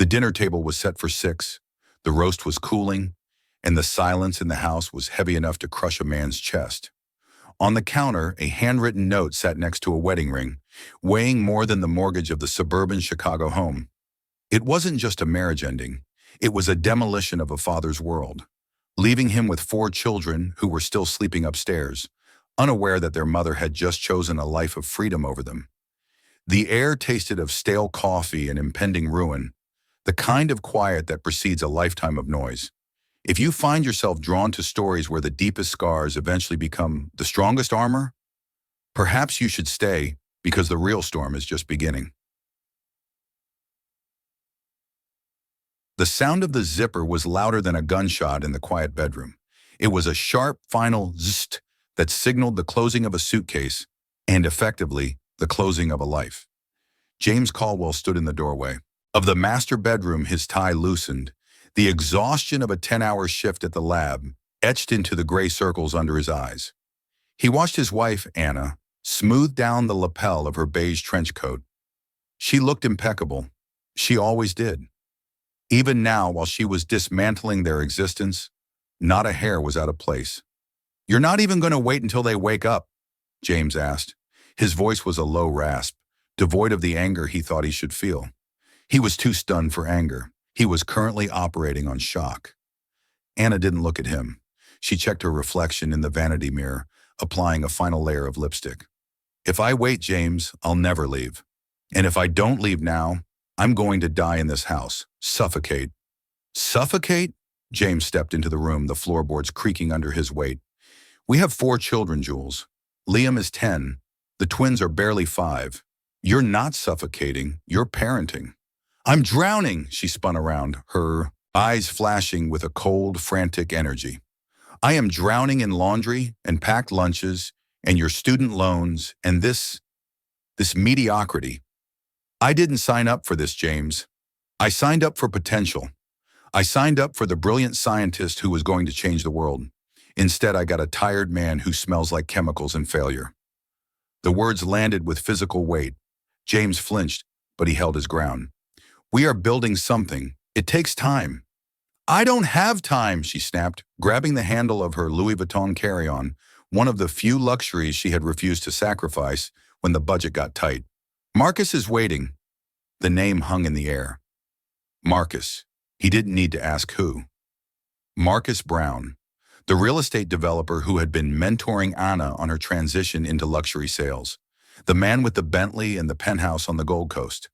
The dinner table was set for 6, the roast was cooling, and the silence in the house was heavy enough to crush a man's chest. On the counter, a handwritten note sat next to a wedding ring, weighing more than the mortgage of the suburban Chicago home. It wasn't just a marriage ending, it was a demolition of a father's world, leaving him with 4 children who were still sleeping upstairs, unaware that their mother had just chosen a life of freedom over them. The air tasted of stale coffee and impending ruin, the kind of quiet that precedes a lifetime of noise. If you find yourself drawn to stories where the deepest scars eventually become the strongest armor, perhaps you should stay, because the real storm is just beginning. The sound of the zipper was louder than a gunshot in the quiet bedroom. It was a sharp, final zzzt that signaled the closing of a suitcase and, effectively, the closing of a life. James Caldwell stood in the doorway. Of the master bedroom, his tie loosened, the exhaustion of a 10-hour shift at the lab etched into the gray circles under his eyes. He watched his wife, Anna, smooth down the lapel of her beige trench coat. She looked impeccable. She always did. Even now, while she was dismantling their existence, not a hair was out of place. "You're not even going to wait until they wake up?" James asked. His voice was a low rasp, devoid of the anger he thought he should feel. He was too stunned for anger. He was currently operating on shock. Anna didn't look at him. She checked her reflection in the vanity mirror, applying a final layer of lipstick. "If I wait, James, I'll never leave. And if I don't leave now, I'm going to die in this house. Suffocate." "Suffocate?" James stepped into the room, the floorboards creaking under his weight. "We have 4 children, Jules. Liam is 10. The twins are barely 5. You're not suffocating, you're parenting." "I'm drowning," she spun around, her eyes flashing with a cold, frantic energy. "I am drowning in laundry and packed lunches and your student loans and this mediocrity. I didn't sign up for this, James. I signed up for potential. I signed up for the brilliant scientist who was going to change the world. Instead, I got a tired man who smells like chemicals and failure." The words landed with physical weight. James flinched, but he held his ground. "We are building something. It takes time." "I don't have time," she snapped, grabbing the handle of her Louis Vuitton carry-on, one of the few luxuries she had refused to sacrifice when the budget got tight. "Marcus is waiting." The name hung in the air. Marcus. He didn't need to ask who. Marcus Brown, the real estate developer who had been mentoring Anna on her transition into luxury sales. The man with the Bentley and the penthouse on the Gold Coast.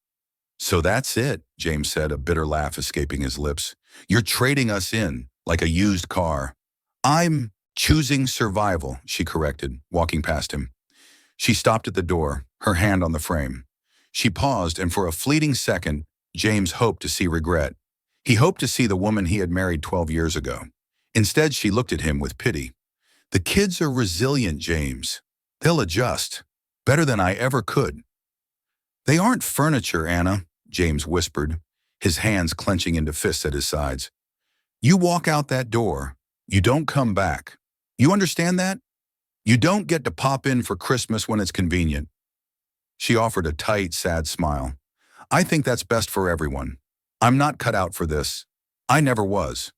"So that's it," James said, a bitter laugh escaping his lips. "You're trading us in, like a used car." "I'm choosing survival," she corrected, walking past him. She stopped at the door, her hand on the frame. She paused, and for a fleeting second, James hoped to see regret. He hoped to see the woman he had married 12 years ago. Instead, she looked at him with pity. "The kids are resilient, James. They'll adjust. Better than I ever could." "They aren't furniture, Anna," James whispered, his hands clenching into fists at his sides. "You walk out that door, you don't come back. You understand that? You don't get to pop in for Christmas when it's convenient." She offered a tight, sad smile. "I think that's best for everyone. I'm not cut out for this. I never was."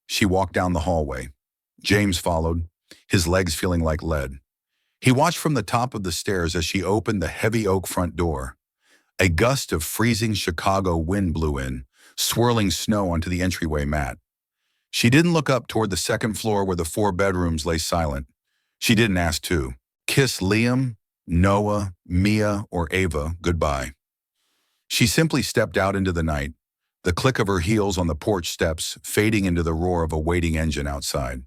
She walked down the hallway. James followed, his legs feeling like lead. He watched from the top of the stairs as she opened the heavy oak front door. A gust of freezing Chicago wind blew in, swirling snow onto the entryway mat. She didn't look up toward the second floor where the 4 bedrooms lay silent. She didn't ask to kiss Liam, Noah, Mia, or Ava goodbye. She simply stepped out into the night, the click of her heels on the porch steps fading into the roar of a waiting engine outside.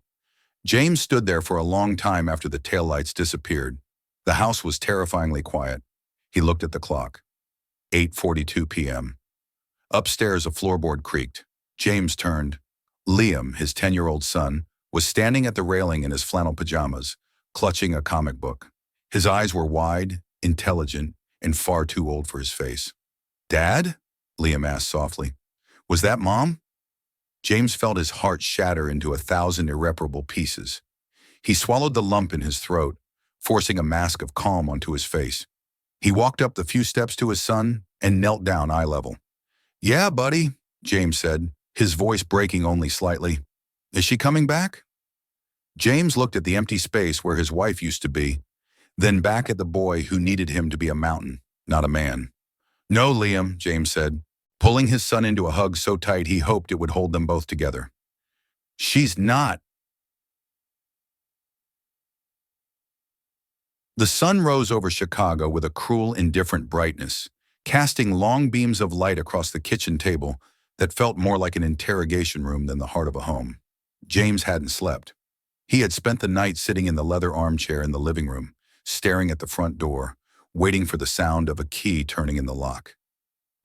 James stood there for a long time after the taillights disappeared. The house was terrifyingly quiet. He looked at the clock. 8:42 p.m. Upstairs, a floorboard creaked. James turned. Liam, his 10-year-old son, was standing at the railing in his flannel pajamas, clutching a comic book. His eyes were wide, intelligent, and far too old for his face. "Dad?" Liam asked softly. "Was that Mom?" James felt his heart shatter into 1,000 irreparable pieces. He swallowed the lump in his throat, forcing a mask of calm onto his face. He walked up the few steps to his son and knelt down eye level. Yeah, buddy, James said, his voice breaking only slightly. Is she coming back? James looked at the empty space where his wife used to be, then back at the boy who needed him to be a mountain, not a man. No, Liam, James said, pulling his son into a hug so tight he hoped it would hold them both together. She's not. The sun rose over Chicago with a cruel, indifferent brightness, casting long beams of light across the kitchen table that felt more like an interrogation room than the heart of a home. James hadn't slept. He had spent the night sitting in the leather armchair in the living room, staring at the front door, waiting for the sound of a key turning in the lock.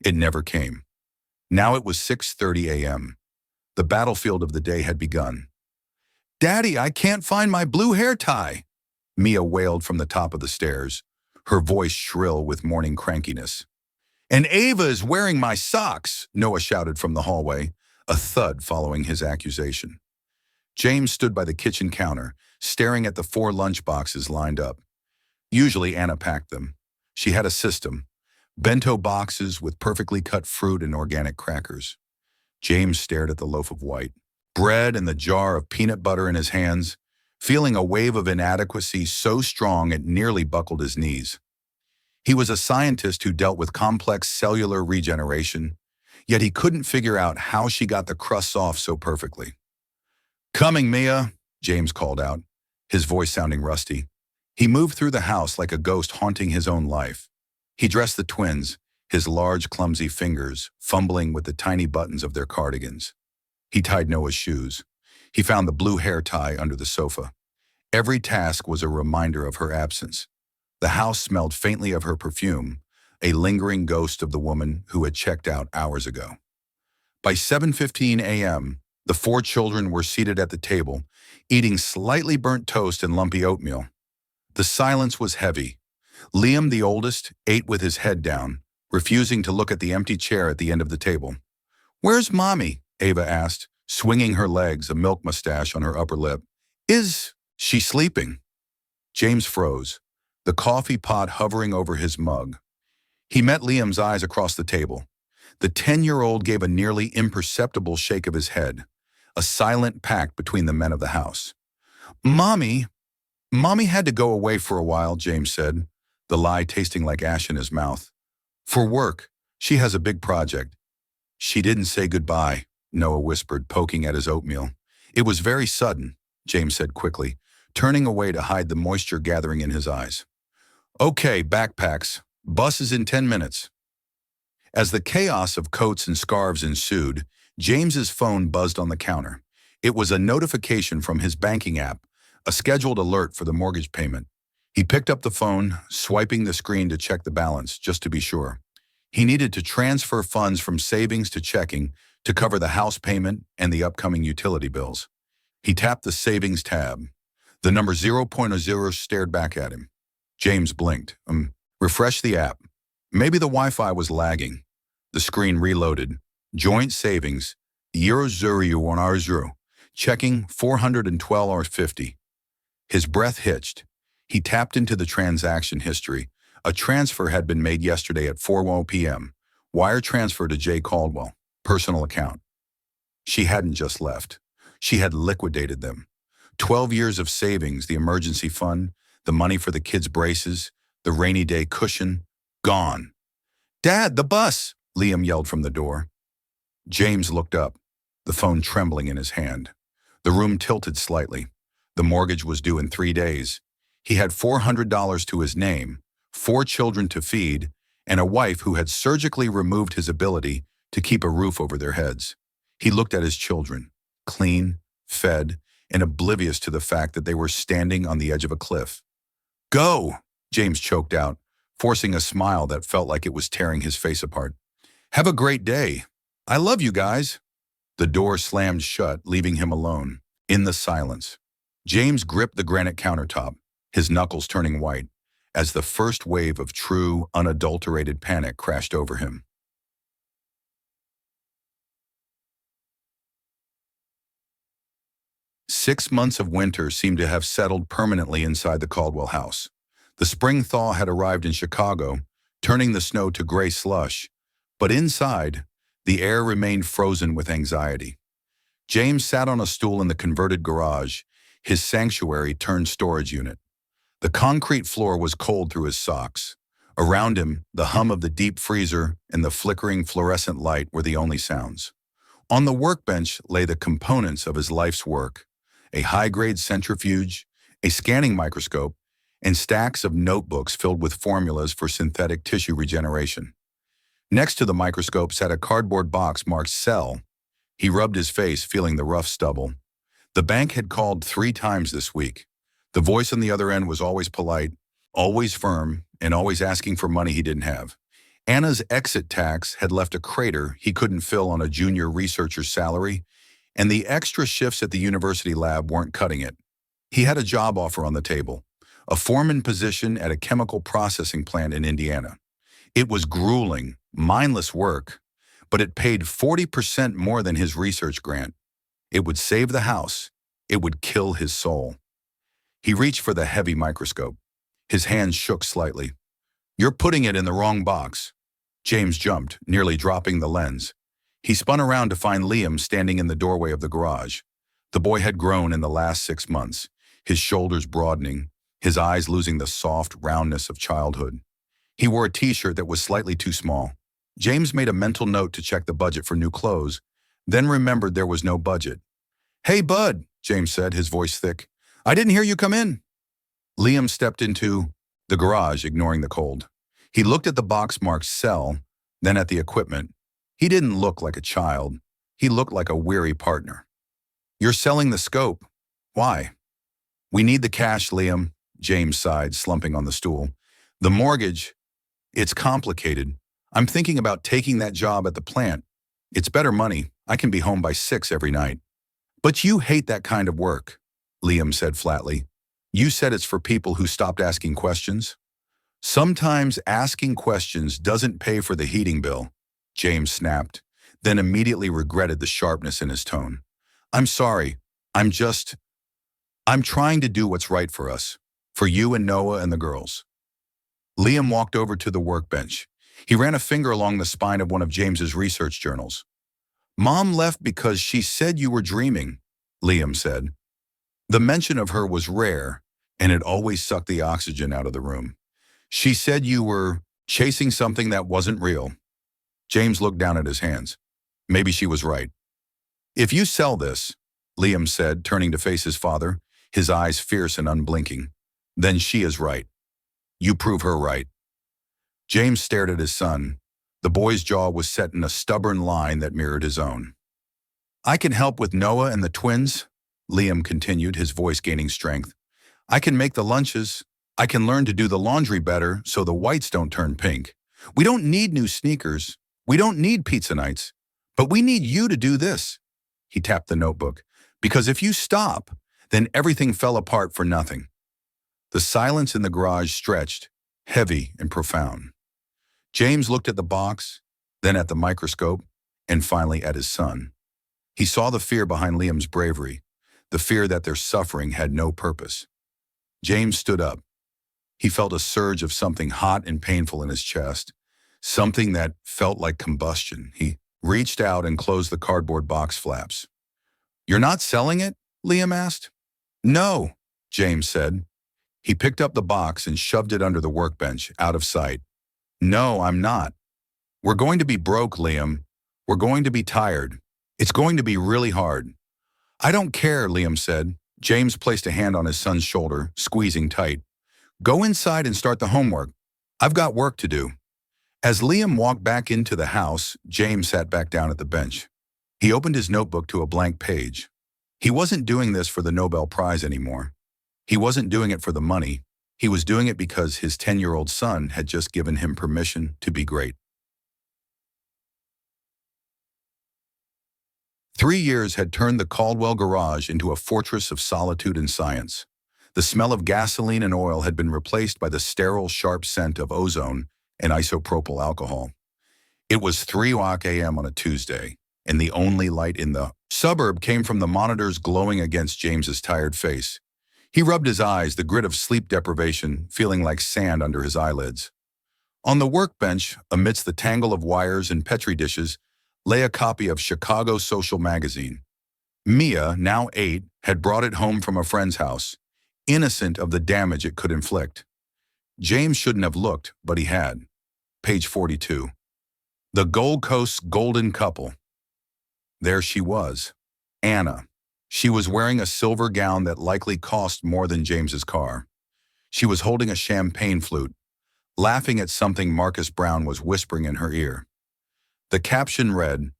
It never came. Now it was 6:30 a.m. The battlefield of the day had begun. Daddy, I can't find my blue hair tie, Mia wailed from the top of the stairs, her voice shrill with morning crankiness. And Ava is wearing my socks, Noah shouted from the hallway, a thud following his accusation. James stood by the kitchen counter, staring at the 4 lunchboxes lined up. Usually Anna packed them. She had a system, bento boxes with perfectly cut fruit and organic crackers. James stared at the loaf of white bread and the jar of peanut butter in his hands, feeling a wave of inadequacy so strong it nearly buckled his knees. He was a scientist who dealt with complex cellular regeneration, yet he couldn't figure out how she got the crusts off so perfectly. Coming, Mia, James called out, his voice sounding rusty. He moved through the house like a ghost haunting his own life. He dressed the twins, his large, clumsy fingers fumbling with the tiny buttons of their cardigans. He tied Noah's shoes. He found the blue hair tie under the sofa. Every task was a reminder of her absence. The house smelled faintly of her perfume, a lingering ghost of the woman who had checked out hours ago. By 7:15 a.m., the 4 children were seated at the table, eating slightly burnt toast and lumpy oatmeal. The silence was heavy. Liam, the oldest, ate with his head down, refusing to look at the empty chair at the end of the table. Where's Mommy? Ava asked, swinging her legs, a milk mustache on her upper lip. Is she sleeping? James froze, the coffee pot hovering over his mug. He met Liam's eyes across the table. The 10-year-old gave a nearly imperceptible shake of his head, a silent pact between the men of the house. Mommy had to go away for a while, James said, the lie tasting like ash in his mouth. For work, she has a big project. She didn't say goodbye, Noah whispered, poking at his oatmeal. It was very sudden, James said quickly, turning away to hide the moisture gathering in his eyes. Okay, backpacks. Bus is in 10 minutes. As the chaos of coats and scarves ensued, James's phone buzzed on the counter. It was a notification from his banking app, a scheduled alert for the mortgage payment. He picked up the phone, swiping the screen to check the balance, just to be sure. He needed to transfer funds from savings to checking to cover the house payment and the upcoming utility bills. He tapped the savings tab. The number 0.0 stared back at him. James blinked. Refresh the app. Maybe the Wi-Fi was lagging. The screen reloaded. Joint savings, €0.010, checking $412.50. His breath hitched. He tapped into the transaction history. A transfer had been made yesterday at 4:00 p.m. Wire transfer to Jay Caldwell, personal account. She hadn't just left. She had liquidated them. 12 years of savings, the emergency fund, the money for the kids' braces, the rainy day cushion, gone. Dad, the bus, Liam yelled from the door. James looked up, the phone trembling in his hand. The room tilted slightly. The mortgage was due in 3 days. He had $400 to his name, 4 children to feed, and a wife who had surgically removed his ability to keep a roof over their heads. He looked at his children, clean, fed, and oblivious to the fact that they were standing on the edge of a cliff. Go, James choked out, forcing a smile that felt like it was tearing his face apart. Have a great day. I love you guys. The door slammed shut, leaving him alone, in the silence. James gripped the granite countertop, his knuckles turning white, as the first wave of true, unadulterated panic crashed over him. Six months of winter seemed to have settled permanently inside the Caldwell house. The spring thaw had arrived in Chicago, turning the snow to gray slush, but inside, The air remained frozen with anxiety. James sat on a stool in the converted garage, his sanctuary turned storage unit. The concrete floor was cold through his socks. Around him, the hum of the deep freezer and the flickering fluorescent light were the only sounds. On the workbench lay the components of his life's work: a high-grade centrifuge, a scanning microscope, and stacks of notebooks filled with formulas for synthetic tissue regeneration. Next to the microscope sat a cardboard box marked "Sell." He rubbed his face, feeling the rough stubble. The bank had called 3 times this week. The voice on the other end was always polite, always firm, and always asking for money he didn't have. Anna's exit tax had left a crater he couldn't fill on a junior researcher's salary, and the extra shifts at the university lab weren't cutting it. He had a job offer on the table, a foreman position at a chemical processing plant in Indiana. It was grueling, mindless work, but it paid 40% more than his research grant. It would save the house. It would kill his soul. He reached for the heavy microscope. His hands shook slightly. "You're putting it in the wrong box." James jumped, nearly dropping the lens. He spun around to find Liam standing in the doorway of the garage. The boy had grown in the last 6 months, his shoulders broadening, his eyes losing the soft roundness of childhood. He wore a t-shirt that was slightly too small. James made a mental note to check the budget for new clothes, then remembered there was no budget. "Hey, bud," James said, his voice thick. "I didn't hear you come in." Liam stepped into the garage, ignoring the cold. He looked at the box marked "Sell," then at the equipment. He didn't look like a child. He looked like a weary partner. "You're selling the scope. Why?" "We need the cash, Liam," James sighed, slumping on the stool. "The mortgage, it's complicated. I'm thinking about taking that job at the plant. It's better money. I can be home by 6 every night." "But you hate that kind of work," Liam said flatly. "You said it's for people who stopped asking questions." "Sometimes asking questions doesn't pay for the heating bill," James snapped, then immediately regretted the sharpness in his tone. "I'm sorry. I'm trying to do what's right for us, for you and Noah and the girls." Liam walked over to the workbench. He ran a finger along the spine of one of James's research journals. "Mom left because she said you were dreaming," Liam said. The mention of her was rare, and it always sucked the oxygen out of the room. "She said you were chasing something that wasn't real." James looked down at his hands. Maybe she was right. "If you sell this," Liam said, turning to face his father, his eyes fierce and unblinking, "then she is right. You prove her right." James stared at his son. The boy's jaw was set in a stubborn line that mirrored his own. "I can help with Noah and the twins," Liam continued, his voice gaining strength. "I can make the lunches. I can learn to do the laundry better so the whites don't turn pink. We don't need new sneakers. We don't need pizza nights. But we need you to do this." He tapped the notebook. "Because if you stop, then everything fell apart for nothing." The silence in the garage stretched, heavy and profound. James looked at the box, then at the microscope, and finally at his son. He saw the fear behind Liam's bravery, the fear that their suffering had no purpose. James stood up. He felt a surge of something hot and painful in his chest, something that felt like combustion. He reached out and closed the cardboard box flaps. "You're not selling it?" Liam asked. "No," James said. He picked up the box and shoved it under the workbench, out of sight. "No, I'm not. We're going to be broke, Liam. We're going to be tired. It's going to be really hard." "I don't care," Liam said. James placed a hand on his son's shoulder, squeezing tight. "Go inside and start the homework. I've got work to do." As Liam walked back into the house, James sat back down at the bench. He opened his notebook to a blank page. He wasn't doing this for the Nobel Prize anymore. He wasn't doing it for the money. He was doing it because his 10-year-old son had just given him permission to be great. 3 years had turned the Caldwell garage into a fortress of solitude and science. The smell of gasoline and oil had been replaced by the sterile, sharp scent of ozone and isopropyl alcohol. It was 3 a.m. on a Tuesday, and the only light in the suburb came from the monitors glowing against James's tired face. He rubbed his eyes, the grit of sleep deprivation feeling like sand under his eyelids. On the workbench, amidst the tangle of wires and Petri dishes, lay a copy of Chicago Social magazine. Mia, now 8, had brought it home from a friend's house, innocent of the damage it could inflict. James shouldn't have looked, but he had. Page 42. The Gold Coast's golden couple. There she was, Anna. She was wearing a silver gown that likely cost more than James's car. She was holding a champagne flute, laughing at something Marcus Brown was whispering in her ear. The caption read,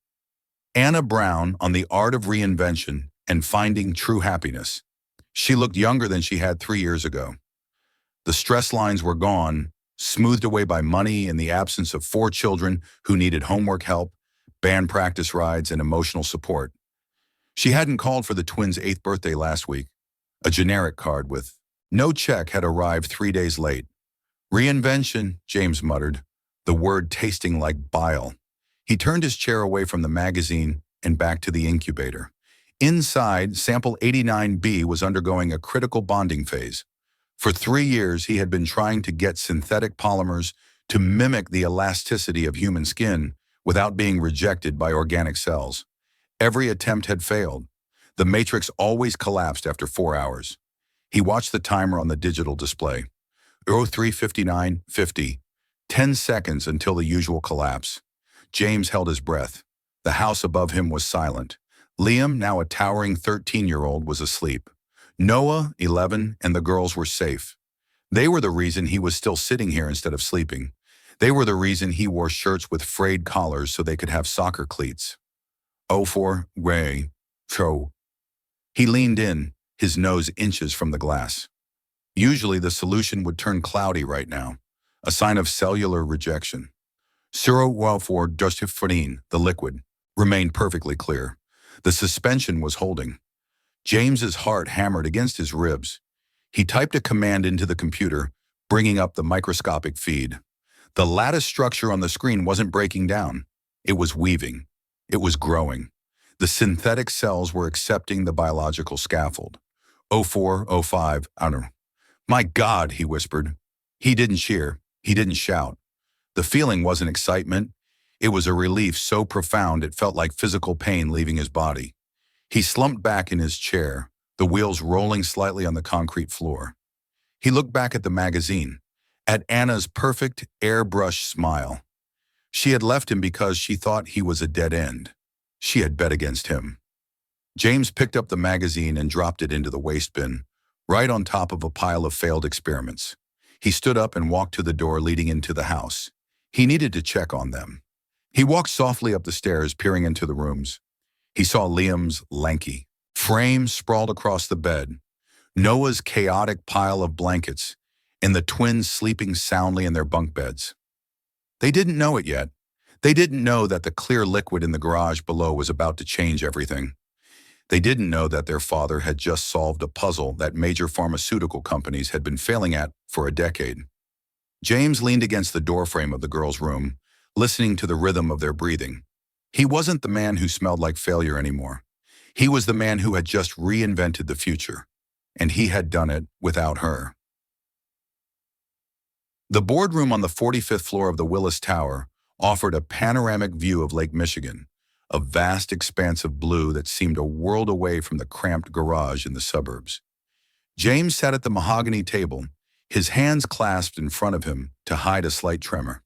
Anna Brown on the art of reinvention and finding true happiness. She looked younger than she had 3 years ago. The stress lines were gone, smoothed away by money and the absence of 4 children who needed homework help, band practice rides, and emotional support. She hadn't called for the twins' 8th birthday last week. A generic card with no check had arrived 3 days late. Reinvention, James muttered, the word tasting like bile. He turned his chair away from the magazine and back to the incubator. Inside, sample 89B was undergoing a critical bonding phase. For 3 years, he had been trying to get synthetic polymers to mimic the elasticity of human skin without being rejected by organic cells. Every attempt had failed. The matrix always collapsed after 4 hours. He watched the timer on the digital display. 03:59:50. 10 seconds until the usual collapse. James held his breath. The house above him was silent. Liam, now a towering 13-year-old, was asleep. Noah, 11, and the girls were safe. They were the reason he was still sitting here instead of sleeping. They were the reason he wore shirts with frayed collars so they could have soccer cleats. 04, Ray, Cho. He leaned in, his nose inches from the glass. Usually the solution would turn cloudy right now, a sign of cellular rejection. 0,4-dustiphenine, the liquid, remained perfectly clear. The suspension was holding. James's heart hammered against his ribs. He typed a command into the computer, bringing up the microscopic feed. The lattice structure on the screen wasn't breaking down. It was weaving. It was growing. The synthetic cells were accepting the biological scaffold. 04, 05, I don't know. My God, he whispered. He didn't cheer. He didn't shout. The feeling wasn't excitement. It was a relief so profound it felt like physical pain leaving his body. He slumped back in his chair, the wheels rolling slightly on the concrete floor. He looked back at the magazine, at Anna's perfect airbrush smile. She had left him because she thought he was a dead end. She had bet against him. James picked up the magazine and dropped it into the waste bin, right on top of a pile of failed experiments. He stood up and walked to the door leading into the house. He needed to check on them. He walked softly up the stairs, peering into the rooms. He saw Liam's lanky frame sprawled across the bed, Noah's chaotic pile of blankets, and the twins sleeping soundly in their bunk beds. They didn't know it yet. They didn't know that the clear liquid in the garage below was about to change everything. They didn't know that their father had just solved a puzzle that major pharmaceutical companies had been failing at for a decade. James leaned against the doorframe of the girls' room, listening to the rhythm of their breathing. He wasn't the man who smelled like failure anymore. He was the man who had just reinvented the future, and he had done it without her. The boardroom on the 45th floor of the Willis Tower offered a panoramic view of Lake Michigan, a vast expanse of blue that seemed a world away from the cramped garage in the suburbs. James sat at the mahogany table, his hands clasped in front of him to hide a slight tremor.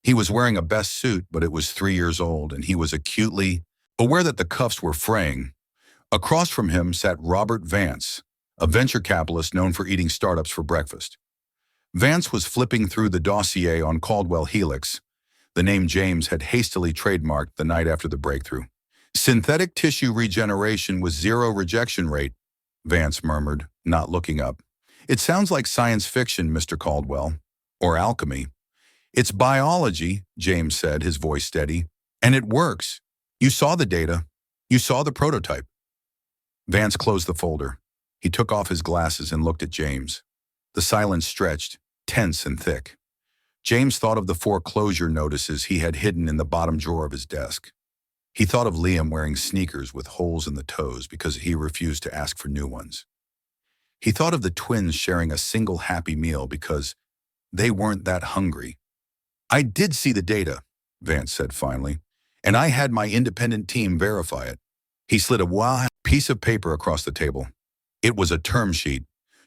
He was wearing a best suit, but it was 3 years old, and he was acutely aware that the cuffs were fraying. Across from him sat Robert Vance, a venture capitalist known for eating startups for breakfast. Vance was flipping through the dossier on Caldwell Helix, the name James had hastily trademarked the night after the breakthrough. Synthetic tissue regeneration with 0 rejection rate, Vance murmured, not looking up. It sounds like science fiction, Mr. Caldwell, or alchemy. It's biology, James said, his voice steady, and it works. You saw the data. You saw the prototype. Vance closed the folder. He took off his glasses and looked at James. The silence stretched, tense and thick. James thought of the foreclosure notices he had hidden in the bottom drawer of his desk. He thought of Liam wearing sneakers with holes in the toes because he refused to ask for new ones. He thought of the twins sharing a single happy meal because they weren't that hungry. I did see the data, Vance said finally, and I had my independent team verify it. He slid a wild piece of paper across the table. It was a term sheet.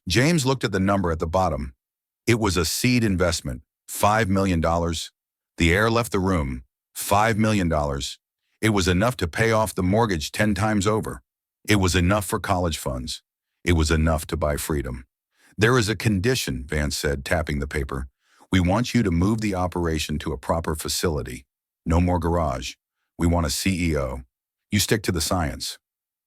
James looked at the number at the bottom. It was a seed investment, $5 million. The heir left the room. $5 million. It was enough to pay off the mortgage 10 times over. It was enough for college funds. It was enough to buy freedom. There is a condition, Vance said, tapping the paper. We want you to move the operation to a proper facility. No more garage. We want a CEO. You stick to the science.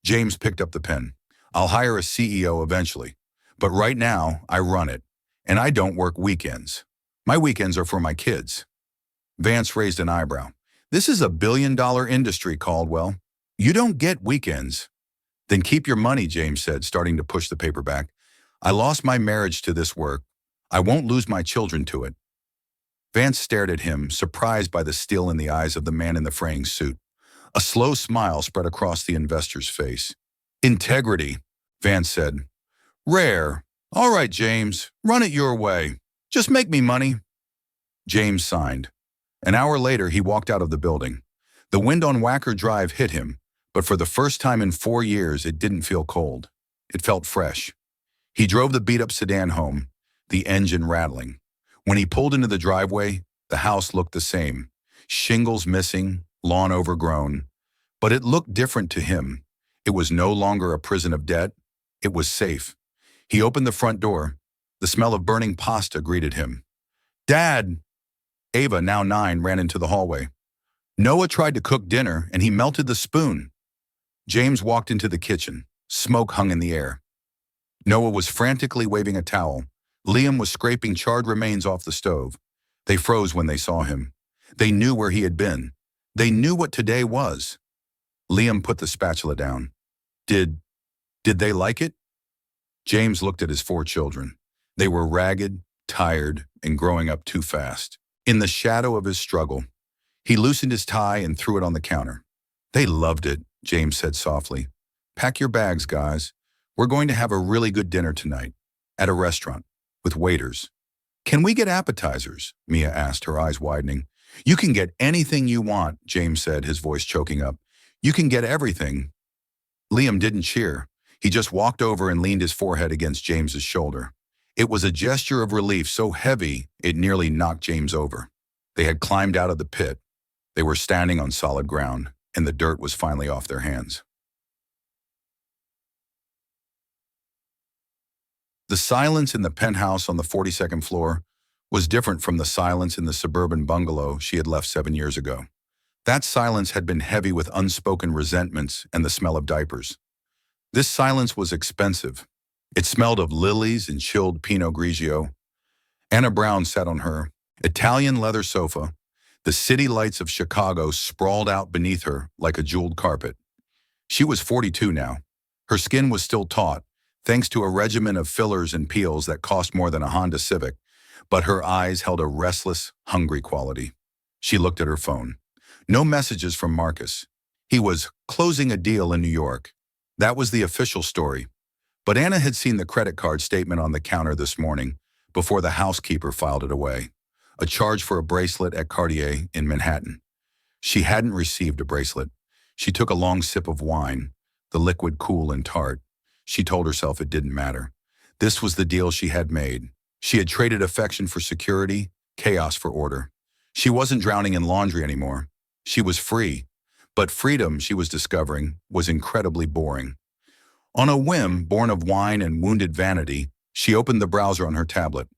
James picked up the pen. I'll hire a CEO eventually. But right now, I run it. And I don't work weekends. My weekends are for my kids. Vance raised an eyebrow. This is a billion-dollar industry, Caldwell. You don't get weekends. Then keep your money, James said, starting to push the paper back. I lost my marriage to this work. I won't lose my children to it. Vance stared at him, surprised by the steel in the eyes of the man in the fraying suit. A slow smile spread across the investor's face. Integrity, Vance said. Rare. All right, James, run it your way. Just make me money. James signed. An hour later, he walked out of the building. The wind on Wacker Drive hit him, but for the first time in 4 years, it didn't feel cold. It felt fresh. He drove the beat-up sedan home, the engine rattling. When he pulled into the driveway, the house looked the same. Shingles missing, lawn overgrown. But it looked different to him. It was no longer a prison of debt. It was safe. He opened the front door. The smell of burning pasta greeted him. Dad! Ava, now 9, ran into the hallway. Noah tried to cook dinner, and he melted the spoon. James walked into the kitchen. Smoke hung in the air. Noah was frantically waving a towel. Liam was scraping charred remains off the stove. They froze when they saw him. They knew where he had been. They knew what today was. Liam put the spatula down. Did they like it? James looked at his 4 children. They were ragged, tired, and growing up too fast. In the shadow of his struggle, he loosened his tie and threw it on the counter. They loved it, James said softly. Pack your bags, guys. We're going to have a really good dinner tonight, at a restaurant, with waiters. Can we get appetizers? Mia asked, her eyes widening. You can get anything you want, James said, his voice choking up. You can get everything. Liam didn't cheer. He just walked over and leaned his forehead against James's shoulder. It was a gesture of relief so heavy it nearly knocked James over. They had climbed out of the pit. They were standing on solid ground, and the dirt was finally off their hands. The silence in the penthouse on the 42nd floor was different from the silence in the suburban bungalow she had left 7 years ago. That silence had been heavy with unspoken resentments and the smell of diapers. This silence was expensive. It smelled of lilies and chilled Pinot Grigio. Anna Brown sat on her Italian leather sofa. The city lights of Chicago sprawled out beneath her like a jeweled carpet. She was 42 now. Her skin was still taut, thanks to a regimen of fillers and peels that cost more than a Honda Civic, but her eyes held a restless, hungry quality. She looked at her phone. No messages from Marcus. He was closing a deal in New York. That was the official story. But Anna had seen the credit card statement on the counter this morning before the housekeeper filed it away. A charge for a bracelet at Cartier in Manhattan. She hadn't received a bracelet. She took a long sip of wine, the liquid cool and tart. She told herself it didn't matter. This was the deal she had made. She had traded affection for security, chaos for order. She wasn't drowning in laundry anymore. She was free. But freedom, she was discovering, was incredibly boring. On a whim, born of wine and wounded vanity, she opened the browser on her tablet.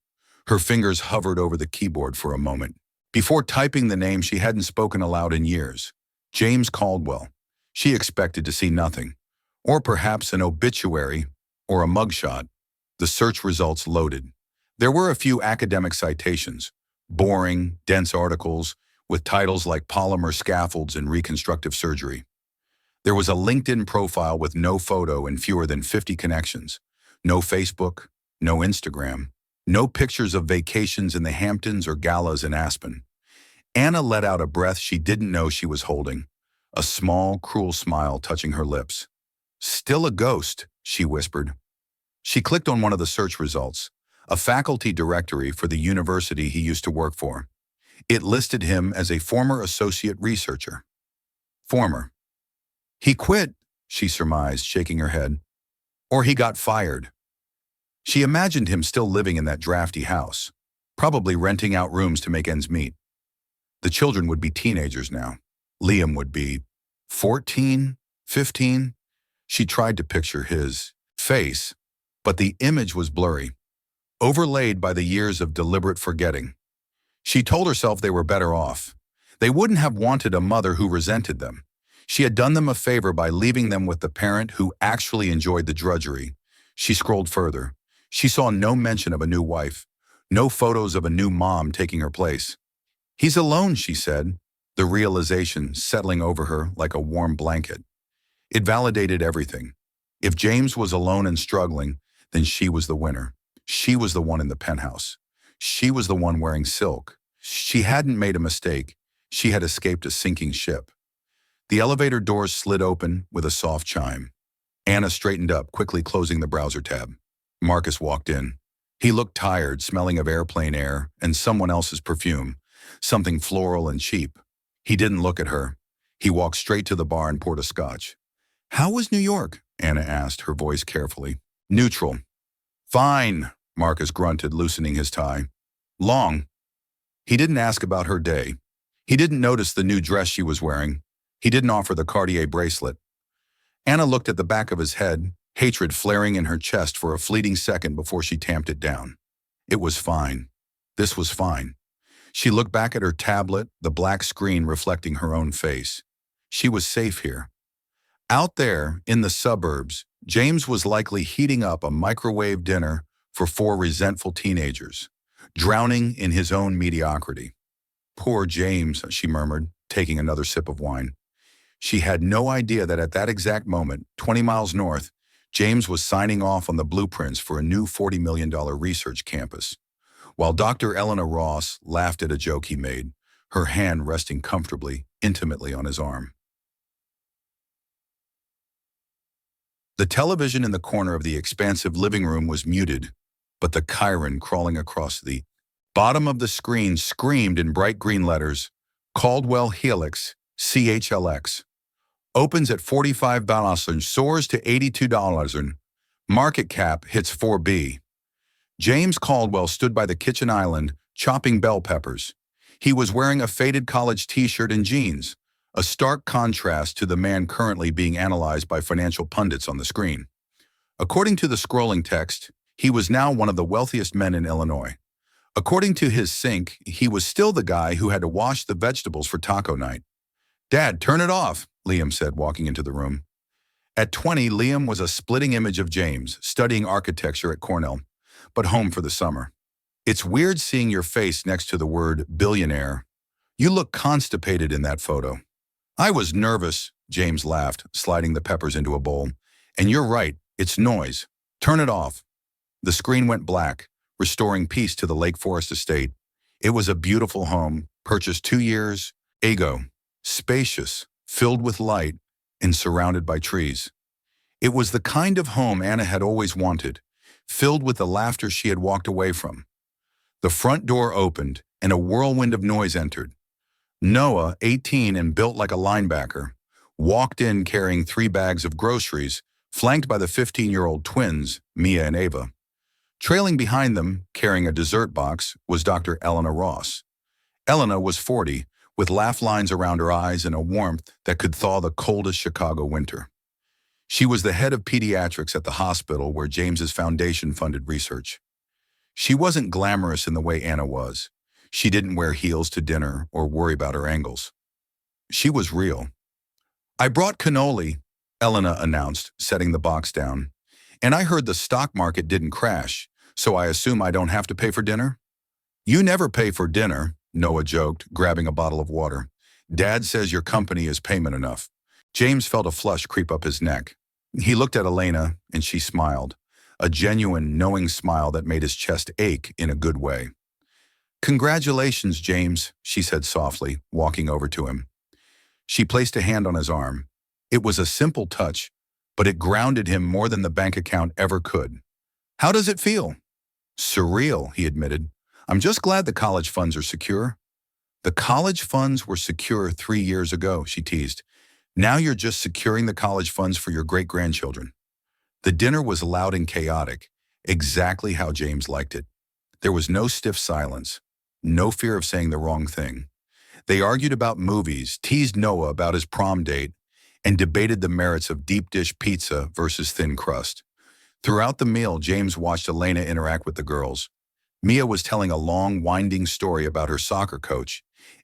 Her fingers hovered over the keyboard for a moment. Before typing the name she hadn't spoken aloud in years, James Caldwell, she expected to see nothing. Or perhaps an obituary or a mugshot. The search results loaded. There were a few academic citations, boring, dense articles with titles like Polymer Scaffolds and Reconstructive Surgery. There was a LinkedIn profile with no photo and fewer than 50 connections. No Facebook, no Instagram, no pictures of vacations in the Hamptons or galas in Aspen. Anna let out a breath she didn't know she was holding, a small, cruel smile touching her lips. Still a ghost, she whispered. She clicked on one of the search results, a faculty directory for the university he used to work for. It listed him as a former associate researcher. Former. He quit, she surmised, shaking her head. Or he got fired. She imagined him still living in that drafty house, probably renting out rooms to make ends meet. The children would be teenagers now. Liam would be 14, 15. She tried to picture his face, but the image was blurry, overlaid by the years of deliberate forgetting. She told herself they were better off. They wouldn't have wanted a mother who resented them. She had done them a favor by leaving them with the parent who actually enjoyed the drudgery. She scrolled further. She saw no mention of a new wife, no photos of a new mom taking her place. He's alone, she said, the realization settling over her like a warm blanket. It validated everything. If James was alone and struggling, then she was the winner. She was the one in the penthouse. She was the one wearing silk. She hadn't made a mistake. She had escaped a sinking ship. The elevator doors slid open with a soft chime. Anna straightened up, quickly closing the browser tab. Marcus walked in. He looked tired, smelling of airplane air and someone else's perfume, something floral and cheap. He didn't look at her. He walked straight to the bar and poured a scotch. "How was New York?" Anna asked, her voice carefully. "Neutral." "Fine," Marcus grunted, loosening his tie. "Long." He didn't ask about her day. He didn't notice the new dress she was wearing. He didn't offer the Cartier bracelet. Anna looked at the back of his head, hatred flaring in her chest for a fleeting second before she tamped it down. It was fine. This was fine. She looked back at her tablet, the black screen reflecting her own face. She was safe here. Out there, in the suburbs, James was likely heating up a microwave dinner for 4 resentful teenagers, drowning in his own mediocrity. "Poor James," she murmured, taking another sip of wine. She had no idea that at that exact moment, 20 miles north, James was signing off on the blueprints for a new $40 million research campus. While Dr. Eleanor Ross laughed at a joke he made, her hand resting comfortably, intimately on his arm. The television in the corner of the expansive living room was muted, but the Chiron crawling across the bottom of the screen screamed in bright green letters, "Caldwell Helix, CHLX. Opens at $45 and soars to $82 and market cap hits 4B. James Caldwell stood by the kitchen island, chopping bell peppers. He was wearing a faded college t-shirt and jeans, a stark contrast to the man currently being analyzed by financial pundits on the screen. According to the scrolling text, he was now one of the wealthiest men in Illinois. According to his sink, he was still the guy who had to wash the vegetables for taco night. "Dad, turn it off," Liam said, walking into the room. At 20, Liam was a splitting image of James, studying architecture at Cornell, but home for the summer. "It's weird seeing your face next to the word billionaire. You look constipated in that photo." "I was nervous," James laughed, sliding the peppers into a bowl. "And you're right, it's noise. Turn it off." The screen went black, restoring peace to the Lake Forest estate. It was a beautiful home, purchased 2 years ago, spacious, filled with light, and surrounded by trees. It was the kind of home Anna had always wanted, filled with the laughter she had walked away from. The front door opened, and a whirlwind of noise entered. Noah, 18 and built like a linebacker, walked in carrying 3 bags of groceries, flanked by the 15-year-old twins, Mia and Ava. Trailing behind them, carrying a dessert box, was Dr. Eleanor Ross. Eleanor was 40, with laugh lines around her eyes and a warmth that could thaw the coldest Chicago winter. She was the head of pediatrics at the hospital where James's foundation funded research. She wasn't glamorous in the way Anna was. She didn't wear heels to dinner or worry about her angles. She was real. "I brought cannoli," Eleanor announced, setting the box down. "And I heard the stock market didn't crash, so I assume I don't have to pay for dinner?" "You never pay for dinner," Noah joked, grabbing a bottle of water. "Dad says your company is payment enough." James felt a flush creep up his neck. He looked at Elena, and she smiled, a genuine, knowing smile that made his chest ache in a good way. "Congratulations, James," she said softly, walking over to him. She placed a hand on his arm. It was a simple touch, but it grounded him more than the bank account ever could. "How does it feel?" "Surreal," he admitted. "I'm just glad the college funds are secure." "The college funds were secure 3 years ago," she teased. Now you're just securing the college funds for your great-grandchildren. The dinner was loud and chaotic, exactly how James liked it. There was no stiff silence, no fear of saying the wrong thing. They argued about movies, teased Noah about his prom date, and debated the merits of deep dish pizza versus thin crust. Throughout the meal, James watched Elena interact with the girls. Mia was telling a long, winding story about her soccer coach,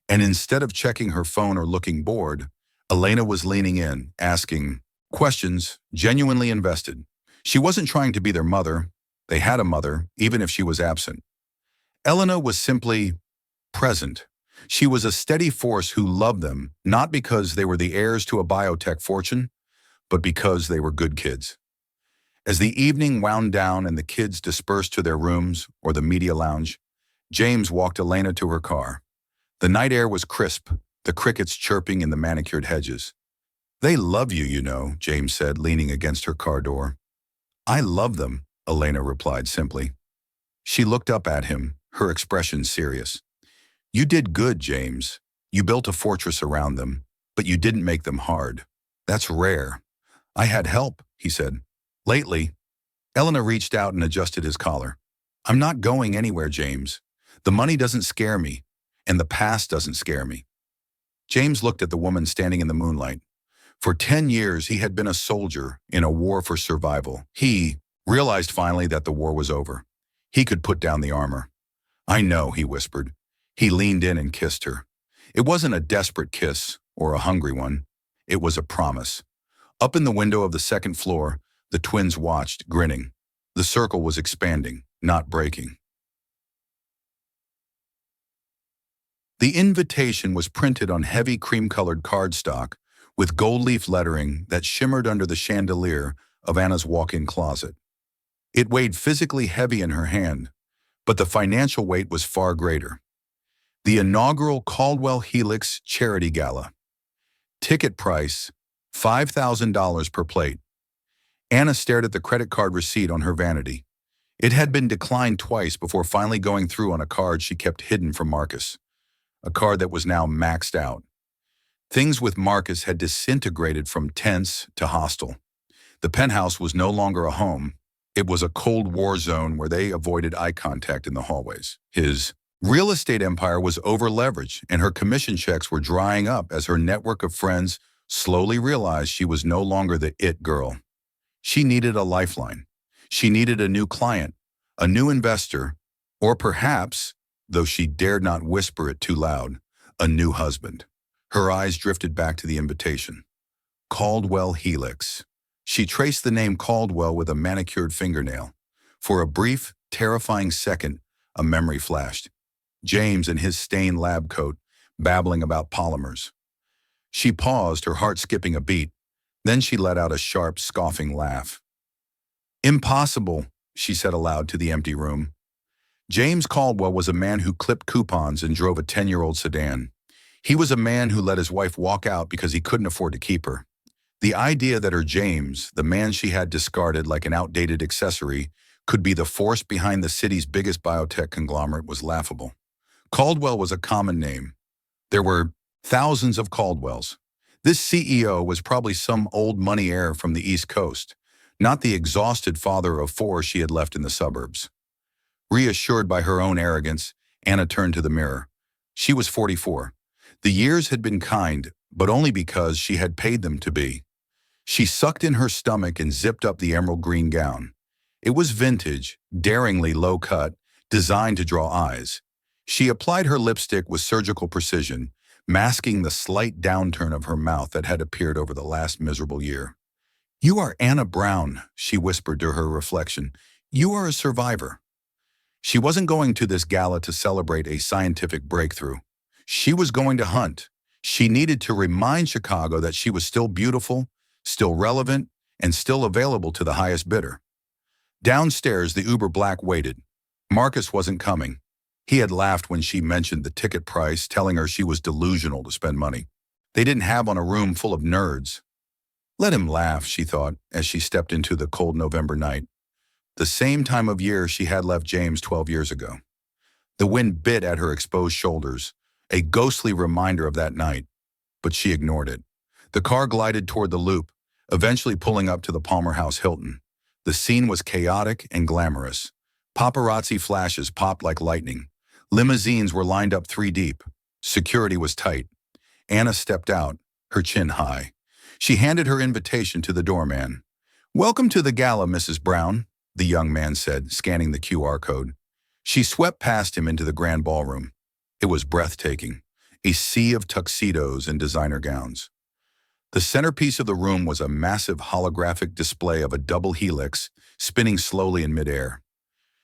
and instead of checking her phone or looking bored, Elena was leaning in, asking questions, genuinely invested. She wasn't trying to be their mother. They had a mother, even if she was absent. Elena was simply present. She was a steady force who loved them, not because they were the heirs to a biotech fortune, but because they were good kids. As the evening wound down and the kids dispersed to their rooms or the media lounge, James walked Elena to her car. The night air was crisp, the crickets chirping in the manicured hedges. "They love you, you know," James said, leaning against her car door. "I love them," Elena replied simply. She looked up at him, her expression serious. "You did good, James. You built a fortress around them, but you didn't make them hard. That's rare." "I had help," he said. "Lately." Elena reached out and adjusted his collar. "I'm not going anywhere, James. The money doesn't scare me, and the past doesn't scare me." James looked at the woman standing in the moonlight. For 10 years, he had been a soldier in a war for survival. He realized finally that the war was over. He could put down the armor. "I know," he whispered. He leaned in and kissed her. It wasn't a desperate kiss or a hungry one. It was a promise. Up in the window of the second floor, the twins watched, grinning. The circle was expanding, not breaking. The invitation was printed on heavy cream-colored cardstock with gold leaf lettering that shimmered under the chandelier of Anna's walk-in closet. It weighed physically heavy in her hand, but the financial weight was far greater. The inaugural Caldwell Helix Charity Gala. Ticket price, $5,000 per plate. Anna stared at the credit card receipt on her vanity. It had been declined twice before finally going through on a card she kept hidden from Marcus. A card that was now maxed out. Things with Marcus had disintegrated from tense to hostile. The penthouse was no longer a home. It was a Cold War zone where they avoided eye contact in the hallways. His real estate empire was over-leveraged, and her commission checks were drying up as her network of friends slowly realized she was no longer the it girl. She needed a lifeline. She needed a new client, a new investor, or perhaps, though she dared not whisper it too loud, a new husband. Her eyes drifted back to the invitation. Caldwell Helix. She traced the name Caldwell with a manicured fingernail. For a brief, terrifying second, a memory flashed. James in his stained lab coat, babbling about polymers. She paused, her heart skipping a beat. Then she let out a sharp, scoffing laugh. "Impossible," she said aloud to the empty room. James Caldwell was a man who clipped coupons and drove a 10-year-old sedan. He was a man who let his wife walk out because he couldn't afford to keep her. The idea that her James, the man she had discarded like an outdated accessory, could be the force behind the city's biggest biotech conglomerate was laughable. Caldwell was a common name. There were thousands of Caldwells. This CEO was probably some old money heir from the East Coast, not the exhausted father of 4 she had left in the suburbs. Reassured by her own arrogance, Anna turned to the mirror. She was 44. The years had been kind, but only because she had paid them to be. She sucked in her stomach and zipped up the emerald green gown. It was vintage, daringly low cut, designed to draw eyes. She applied her lipstick with surgical precision, masking the slight downturn of her mouth that had appeared over the last miserable year. "You are Anna Brown," she whispered to her reflection. "You are a survivor." She wasn't going to this gala to celebrate a scientific breakthrough. She was going to hunt. She needed to remind Chicago that she was still beautiful, still relevant, and still available to the highest bidder. Downstairs, the Uber Black waited. Marcus wasn't coming. He had laughed when she mentioned the ticket price, telling her she was delusional to spend money. They didn't have on a room full of nerds. Let him laugh, she thought, as she stepped into the cold November night. The same time of year she had left James 12 years ago. The wind bit at her exposed shoulders, a ghostly reminder of that night, but she ignored it. The car glided toward the loop, eventually pulling up to the Palmer House Hilton. The scene was chaotic and glamorous. Paparazzi flashes popped like lightning. Limousines were lined up 3 deep. Security was tight. Anna stepped out, her chin high. She handed her invitation to the doorman. "Welcome to the gala, Mrs. Brown," the young man said, scanning the QR code. She swept past him into the grand ballroom. It was breathtaking, a sea of tuxedos and designer gowns. The centerpiece of the room was a massive holographic display of a double helix spinning slowly in midair.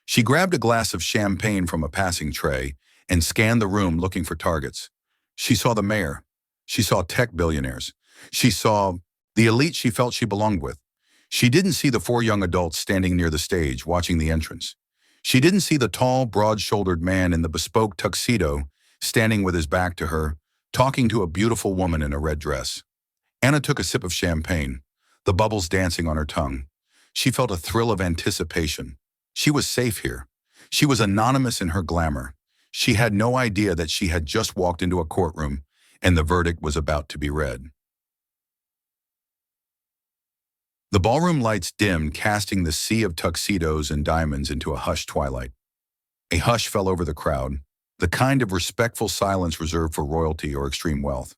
She grabbed a glass of champagne from a passing tray and scanned the room looking for targets. She saw the mayor. She saw tech billionaires. She saw the elite she felt she belonged with. She didn't see the 4 young adults standing near the stage watching the entrance. She didn't see the tall, broad-shouldered man in the bespoke tuxedo standing with his back to her, talking to a beautiful woman in a red dress. Anna took a sip of champagne, the bubbles dancing on her tongue. She felt a thrill of anticipation. She was safe here. She was anonymous in her glamour. She had no idea that she had just walked into a courtroom and the verdict was about to be read. The ballroom lights dimmed, casting the sea of tuxedos and diamonds into a hushed twilight. A hush fell over the crowd, the kind of respectful silence reserved for royalty or extreme wealth.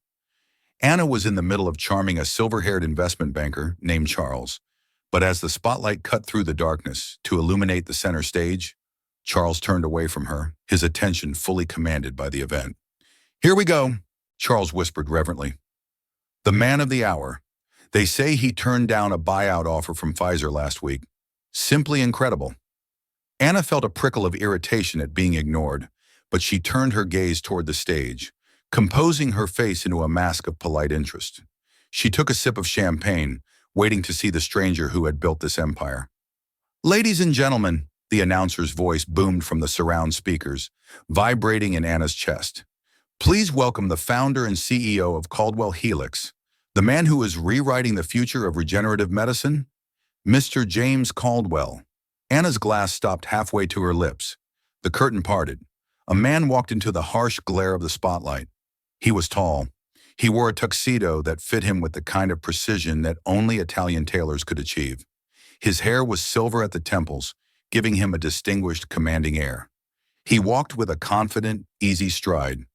Anna was in the middle of charming a silver-haired investment banker named Charles, but as the spotlight cut through the darkness to illuminate the center stage, Charles turned away from her, his attention fully commanded by the event. "Here we go," Charles whispered reverently. "The man of the hour. They say he turned down a buyout offer from Pfizer last week. Simply incredible." Anna felt a prickle of irritation at being ignored, but she turned her gaze toward the stage, composing her face into a mask of polite interest. She took a sip of champagne, waiting to see the stranger who had built this empire. "Ladies and gentlemen," the announcer's voice boomed from the surround speakers, vibrating in Anna's chest. "Please welcome the founder and CEO of Caldwell Helix, the man who is rewriting the future of regenerative medicine, Mr. James Caldwell." Anna's glass stopped halfway to her lips. The curtain parted. A man walked into the harsh glare of the spotlight. He was tall. He wore a tuxedo that fit him with the kind of precision that only Italian tailors could achieve. His hair was silver at the temples, giving him a distinguished, commanding air. He walked with a confident, easy stride,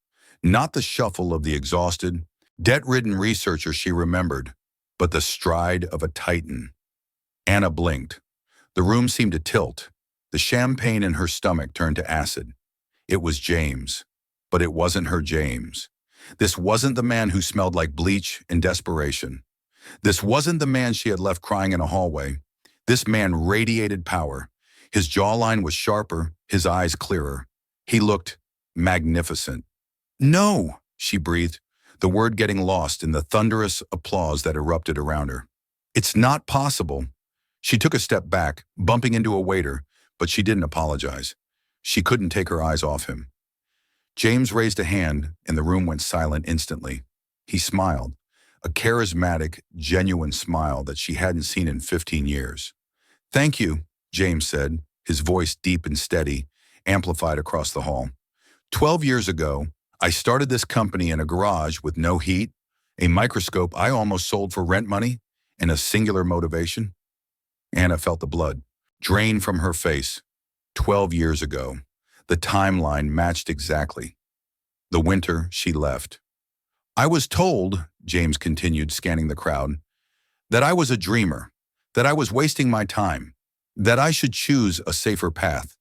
not the shuffle of the exhausted, debt-ridden researcher she remembered, but the stride of a titan. Anna blinked. The room seemed to tilt. The champagne in her stomach turned to acid. It was James, but it wasn't her James. This wasn't the man who smelled like bleach and desperation. This wasn't the man she had left crying in a hallway. This man radiated power. His jawline was sharper, his eyes clearer. He looked magnificent. "No," she breathed, the word getting lost in the thunderous applause that erupted around her. "It's not possible." She took a step back, bumping into a waiter, but she didn't apologize. She couldn't take her eyes off him. James raised a hand, and the room went silent instantly. He smiled, a charismatic, genuine smile that she hadn't seen in 15 years. "Thank you," James said, his voice deep and steady, amplified across the hall. 12 years ago, I started this company in a garage with no heat, a microscope I almost sold for rent money, and a singular motivation." Anna felt the blood drain from her face. 12 years ago. The timeline matched exactly. The winter she left. "I was told," James continued, scanning the crowd, "that I was a dreamer, that I was wasting my time, that I should choose a safer path."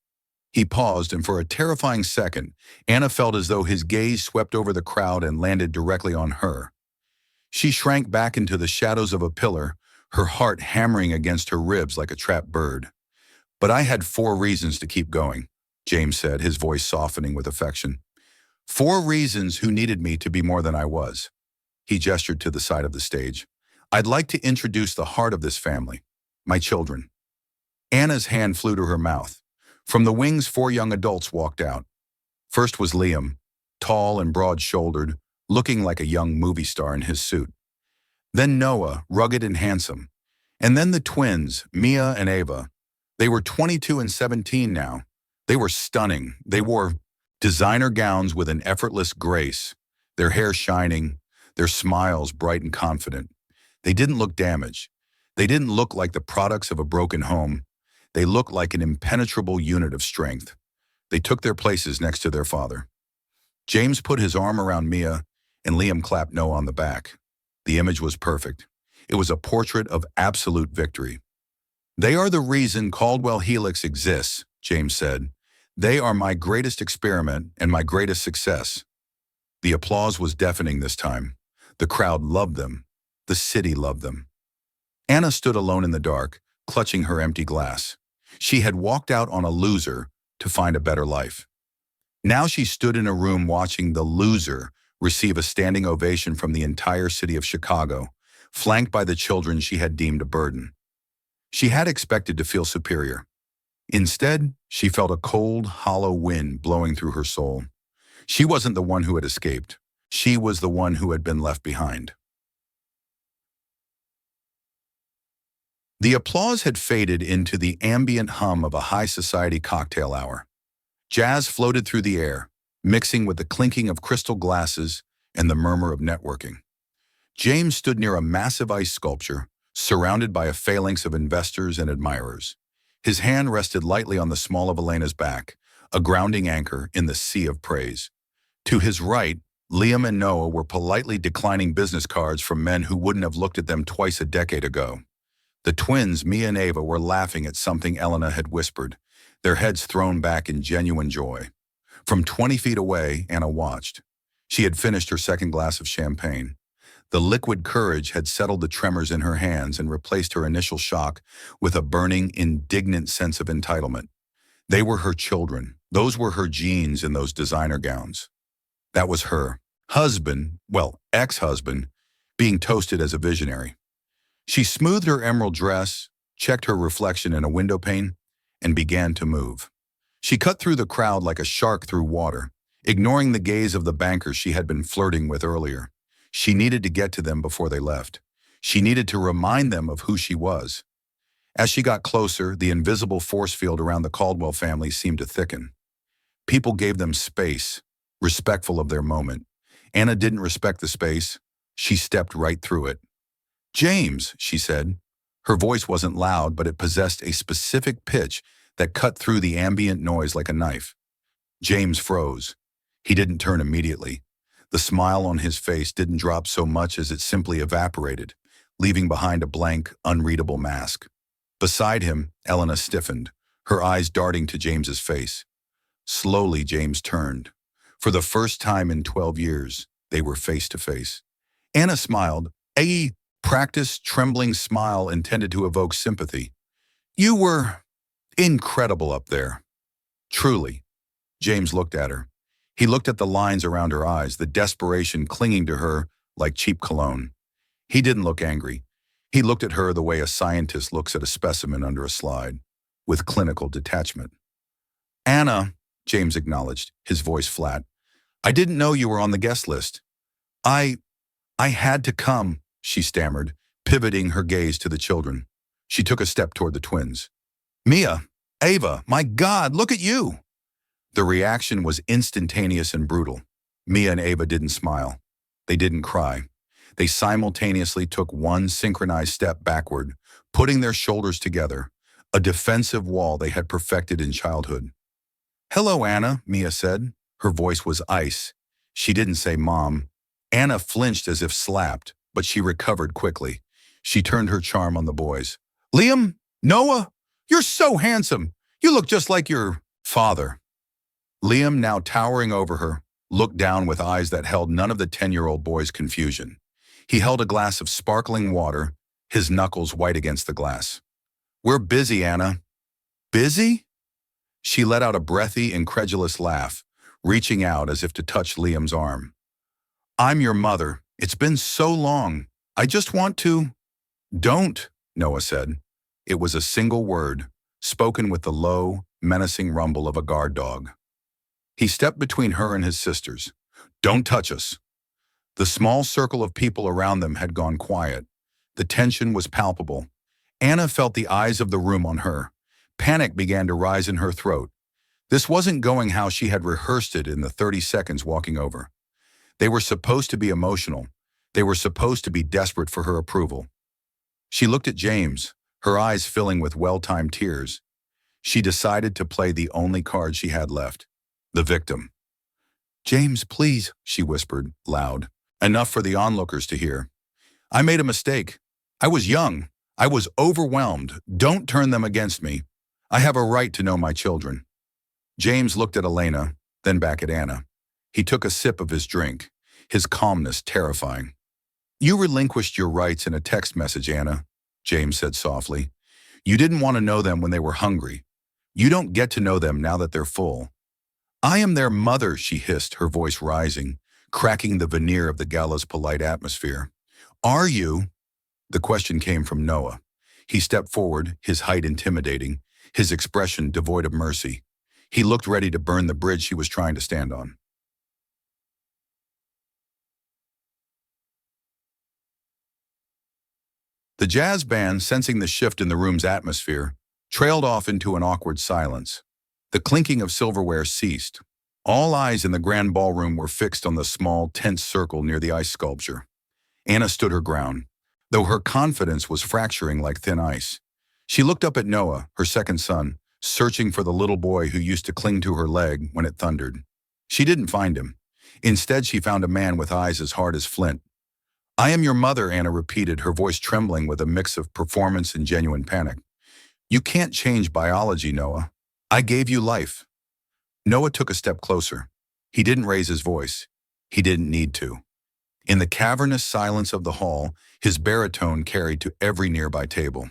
He paused, and for a terrifying second, Anna felt as though his gaze swept over the crowd and landed directly on her. She shrank back into the shadows of a pillar, her heart hammering against her ribs like a trapped bird. "But I had 4 reasons to keep going," James said, his voice softening with affection. 4 reasons who needed me to be more than I was." He gestured to the side of the stage. "I'd like to introduce the heart of this family, my children." Anna's hand flew to her mouth. From the wings, 4 young adults walked out. First was Liam, tall and broad-shouldered, looking like a young movie star in his suit. Then Noah, rugged and handsome. And then the twins, Mia and Ava. They were 22 and 17 now. They were stunning. They wore designer gowns with an effortless grace, their hair shining, their smiles bright and confident. They didn't look damaged. They didn't look like the products of a broken home. They looked like an impenetrable unit of strength. They took their places next to their father. James put his arm around Mia, and Liam clapped Noah on the back. The image was perfect. It was a portrait of absolute victory. "They are the reason Caldwell Helix exists," James said. "They are my greatest experiment and my greatest success." The applause was deafening this time. The crowd loved them. The city loved them. Anna stood alone in the dark, clutching her empty glass. She had walked out on a loser to find a better life. Now she stood in a room watching the loser receive a standing ovation from the entire city of Chicago, flanked by the children she had deemed a burden. She had expected to feel superior. Instead, she felt a cold, hollow wind blowing through her soul. She wasn't the one who had escaped. She was the one who had been left behind. The applause had faded into the ambient hum of a high society cocktail hour. Jazz floated through the air, mixing with the clinking of crystal glasses and the murmur of networking. James stood near a massive ice sculpture, surrounded by a phalanx of investors and admirers. His hand rested lightly on the small of Elena's back, a grounding anchor in the sea of praise. To his right, Liam and Noah were politely declining business cards from men who wouldn't have looked at them twice a decade ago. The twins, Mia and Ava, were laughing at something Elena had whispered, their heads thrown back in genuine joy. From 20 feet away, Anna watched. She had finished her second glass of champagne. The liquid courage had settled the tremors in her hands and replaced her initial shock with a burning, indignant sense of entitlement. They were her children. Those were her genes in those designer gowns. That was her husband, well, ex-husband, being toasted as a visionary. She smoothed her emerald dress, checked her reflection in a window pane, and began to move. She cut through the crowd like a shark through water, ignoring the gaze of the bankers she had been flirting with earlier. She needed to get to them before they left. She needed to remind them of who she was. As she got closer, the invisible force field around the Caldwell family seemed to thicken. People gave them space, respectful of their moment. Anna didn't respect the space. She stepped right through it. "James," she said. Her voice wasn't loud, but it possessed a specific pitch that cut through the ambient noise like a knife. James froze. He didn't turn immediately. The smile on his face didn't drop so much as it simply evaporated, leaving behind a blank, unreadable mask. Beside him, Elena stiffened, her eyes darting to James's face. Slowly, James turned. For the first time in 12 years, they were face to face. Anna smiled, a practiced, trembling smile intended to evoke sympathy. "You were incredible up there." "Truly." James looked at her. He looked at the lines around her eyes, the desperation clinging to her like cheap cologne. He didn't look angry. He looked at her the way a scientist looks at a specimen under a slide, with clinical detachment. "Anna," James acknowledged, his voice flat, "I didn't know you were on the guest list." I had to come," she stammered, pivoting her gaze to the children. She took a step toward the twins. "Mia, Ava, my God, look at you!" The reaction was instantaneous and brutal. Mia and Ava didn't smile. They didn't cry. They simultaneously took one synchronized step backward, putting their shoulders together, a defensive wall they had perfected in childhood. "Hello, Anna," Mia said. Her voice was ice. She didn't say Mom. Anna flinched as if slapped, but she recovered quickly. She turned her charm on the boys. "Liam, Noah, you're so handsome. You look just like your father." Liam, now towering over her, looked down with eyes that held none of the 10-year-old boy's confusion. He held a glass of sparkling water, his knuckles white against the glass. "We're busy, Anna." "Busy?" She let out a breathy, incredulous laugh, reaching out as if to touch Liam's arm. "I'm your mother. It's been so long. I just want to—" "Don't," Noah said. It was a single word, spoken with the low, menacing rumble of a guard dog. He stepped between her and his sisters. "Don't touch us." The small circle of people around them had gone quiet. The tension was palpable. Anna felt the eyes of the room on her. Panic began to rise in her throat. This wasn't going how she had rehearsed it in the 30 seconds walking over. They were supposed to be emotional. They were supposed to be desperate for her approval. She looked at James, her eyes filling with well-timed tears. She decided to play the only card she had left, the victim. "James, please," she whispered, loud, enough for the onlookers to hear. "I made a mistake. I was young. I was overwhelmed. Don't turn them against me. I have a right to know my children." James looked at Elena, then back at Anna. He took a sip of his drink, his calmness terrifying. "You relinquished your rights in a text message, Anna," James said softly. "You didn't want to know them when they were hungry. You don't get to know them now that they're full." "I am their mother," she hissed, her voice rising, cracking the veneer of the gala's polite atmosphere. "Are you?" The question came from Noah. He stepped forward, his height intimidating, his expression devoid of mercy. He looked ready to burn the bridge she was trying to stand on. The jazz band, sensing the shift in the room's atmosphere, trailed off into an awkward silence. The clinking of silverware ceased. All eyes in the grand ballroom were fixed on the small, tense circle near the ice sculpture. Anna stood her ground, though her confidence was fracturing like thin ice. She looked up at Noah, her second son, searching for the little boy who used to cling to her leg when it thundered. She didn't find him. Instead, she found a man with eyes as hard as flint. "I am your mother," Anna repeated, her voice trembling with a mix of performance and genuine panic. "You can't change biology, Noah. I gave you life." Noah took a step closer. He didn't raise his voice. He didn't need to. In the cavernous silence of the hall, his baritone carried to every nearby table.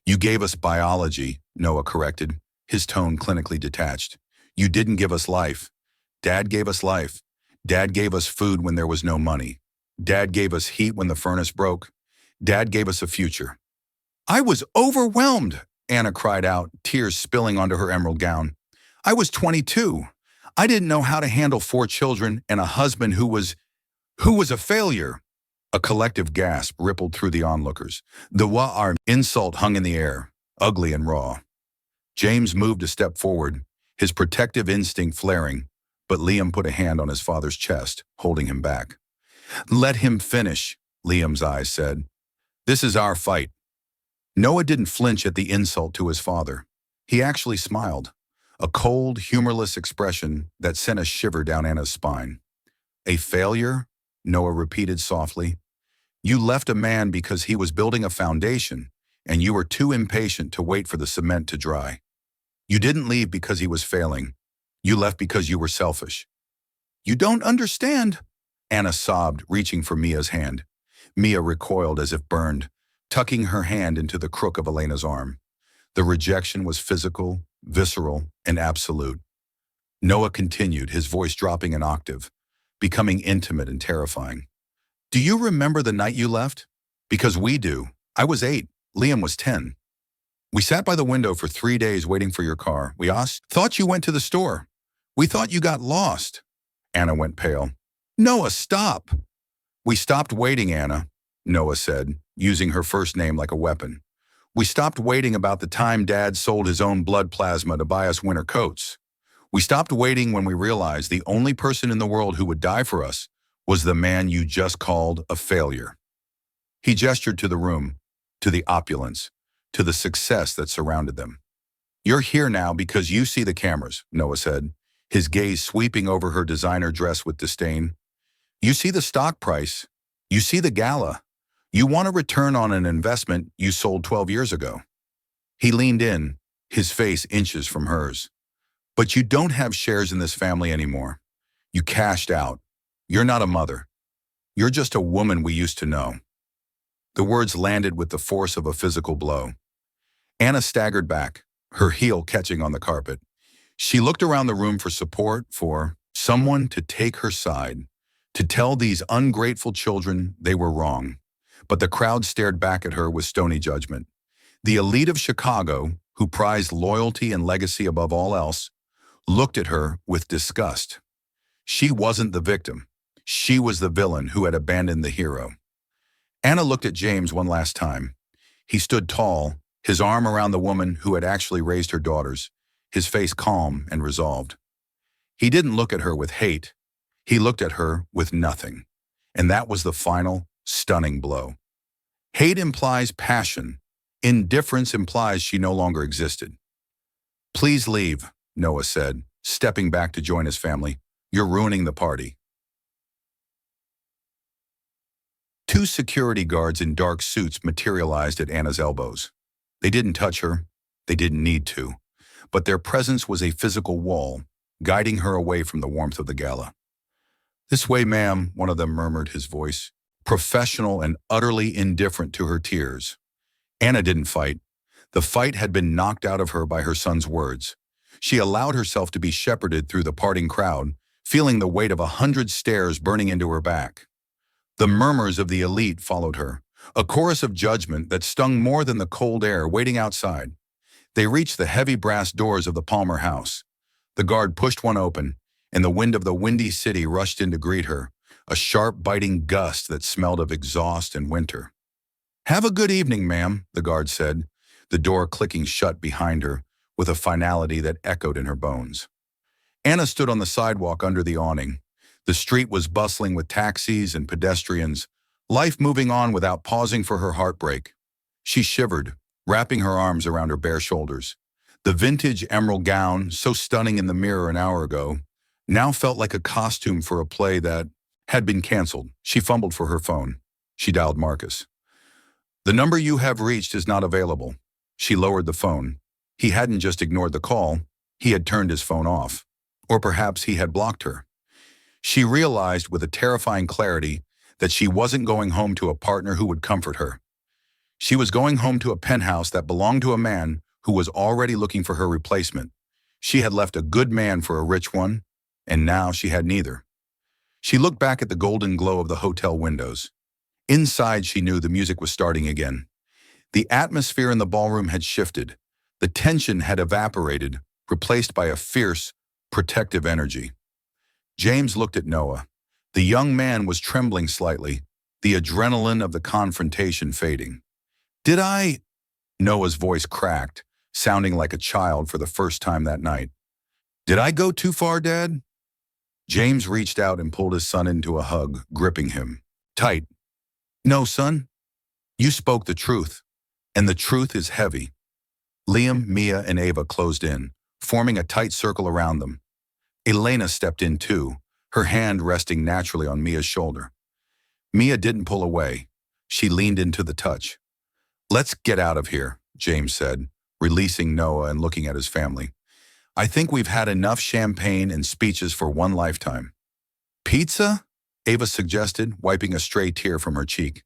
"You gave us biology," Noah corrected, his tone clinically detached. "You didn't give us life. Dad gave us life. Dad gave us food when there was no money. Dad gave us heat when the furnace broke. Dad gave us a future." "I was overwhelmed," Anna cried out, tears spilling onto her emerald gown. "I was 22. I didn't know how to handle 4 children and a husband who was a failure." A collective gasp rippled through the onlookers. The "wa-ar" insult hung in the air, ugly and raw. James moved a step forward, his protective instinct flaring, but Liam put a hand on his father's chest, holding him back. "Let him finish," Liam's eyes said. "This is our fight." Noah didn't flinch at the insult to his father. He actually smiled, a cold, humorless expression that sent a shiver down Anna's spine. "A failure?" Noah repeated softly. "You left a man because he was building a foundation, and you were too impatient to wait for the cement to dry. You didn't leave because he was failing. You left because you were selfish." "You don't understand," Anna sobbed, reaching for Mia's hand. Mia recoiled as if burned, tucking her hand into the crook of Elena's arm. The rejection was physical, visceral, and absolute. Noah continued, his voice dropping an octave, becoming intimate and terrifying. "Do you remember the night you left? Because we do. I was 8. Liam was 10. We sat by the window for 3 days waiting for your car. We thought you went to the store. We thought you got lost." Anna went pale. "Noah, stop." "We stopped waiting, Anna," Noah said, using her first name like a weapon. "We stopped waiting about the time Dad sold his own blood plasma to buy us winter coats. We stopped waiting when we realized the only person in the world who would die for us was the man you just called a failure." He gestured to the room, to the opulence, to the success that surrounded them. "You're here now because you see the cameras," Noah said, his gaze sweeping over her designer dress with disdain. "You see the stock price. You see the gala. You want a return on an investment you sold 12 years ago." He leaned in, his face inches from hers. "But you don't have shares in this family anymore. You cashed out. You're not a mother. You're just a woman we used to know." The words landed with the force of a physical blow. Anna staggered back, her heel catching on the carpet. She looked around the room for support, for someone to take her side, to tell these ungrateful children they were wrong. But the crowd stared back at her with stony judgment. The elite of Chicago, who prized loyalty and legacy above all else, looked at her with disgust. She wasn't the victim. She was the villain who had abandoned the hero. Anna looked at James one last time. He stood tall, his arm around the woman who had actually raised her daughters, his face calm and resolved. He didn't look at her with hate. He looked at her with nothing. And that was the final, Stunning blow. Hate implies passion. Indifference implies she no longer existed. Please leave, Noah said, stepping back to join his family. You're ruining the party. Two security guards in dark suits materialized at Anna's elbows. They didn't touch her. They didn't need to. But their presence was a physical wall, guiding her away from the warmth of the gala. This way, ma'am, one of them murmured, his voice professional and utterly indifferent to her tears. Anna didn't fight. The fight had been knocked out of her by her son's words. She allowed herself to be shepherded through the parting crowd, feeling the weight of 100 stares burning into her back. The murmurs of the elite followed her, a chorus of judgment that stung more than the cold air waiting outside. They reached the heavy brass doors of the Palmer house. The guard pushed one open, and the wind of the windy city rushed in to greet her, a sharp, biting gust that smelled of exhaust and winter. "Have a good evening, ma'am," the guard said, the door clicking shut behind her with a finality that echoed in her bones. Anna stood on the sidewalk under the awning. The street was bustling with taxis and pedestrians, life moving on without pausing for her heartbreak. She shivered, wrapping her arms around her bare shoulders. The vintage emerald gown, so stunning in the mirror an hour ago, now felt like a costume for a play that had been canceled. She fumbled for her phone. She dialed Marcus. "The number you have reached is not available." She lowered the phone. He hadn't just ignored the call, he had turned his phone off. Or perhaps he had blocked her. She realized with a terrifying clarity that she wasn't going home to a partner who would comfort her. She was going home to a penthouse that belonged to a man who was already looking for her replacement. She had left a good man for a rich one, and now she had neither. She looked back at the golden glow of the hotel windows. Inside, she knew the music was starting again. The atmosphere in the ballroom had shifted. The tension had evaporated, replaced by a fierce, protective energy. James looked at Noah. The young man was trembling slightly, the adrenaline of the confrontation fading. "Did I?" Noah's voice cracked, sounding like a child for the first time that night. "Did I go too far, Dad?" James reached out and pulled his son into a hug, gripping him tight. "No, son. You spoke the truth, and the truth is heavy." Liam, Mia, and Ava closed in, forming a tight circle around them. Elena stepped in too, her hand resting naturally on Mia's shoulder. Mia didn't pull away. She leaned into the touch. "Let's get out of here," James said, releasing Noah and looking at his family. "I think we've had enough champagne and speeches for one lifetime." "Pizza?" Ava suggested, wiping a stray tear from her cheek.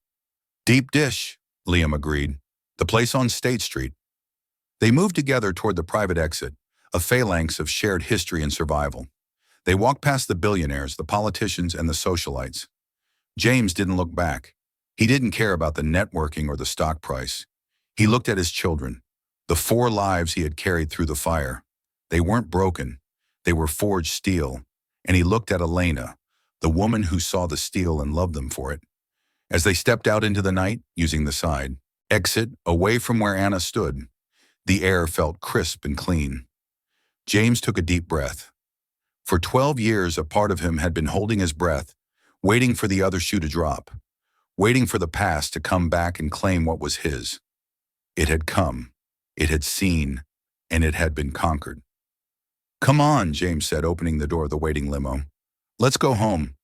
"Deep dish," Liam agreed. "The place on State Street." They moved together toward the private exit, a phalanx of shared history and survival. They walked past the billionaires, the politicians, and the socialites. James didn't look back. He didn't care about the networking or the stock price. He looked at his children, the 4 lives he had carried through the fire. They weren't broken. They were forged steel. And he looked at Elena, the woman who saw the steel and loved them for it. As they stepped out into the night, using the side exit away from where Anna stood, the air felt crisp and clean. James took a deep breath. For 12 years, a part of him had been holding his breath, waiting for the other shoe to drop, waiting for the past to come back and claim what was his. It had come, it had seen, and it had been conquered. "Come on," James said, opening the door of the waiting limo. "Let's go home."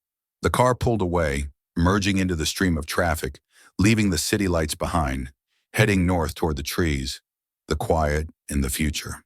The car pulled away, merging into the stream of traffic, leaving the city lights behind, heading north toward the trees, the quiet, and the future.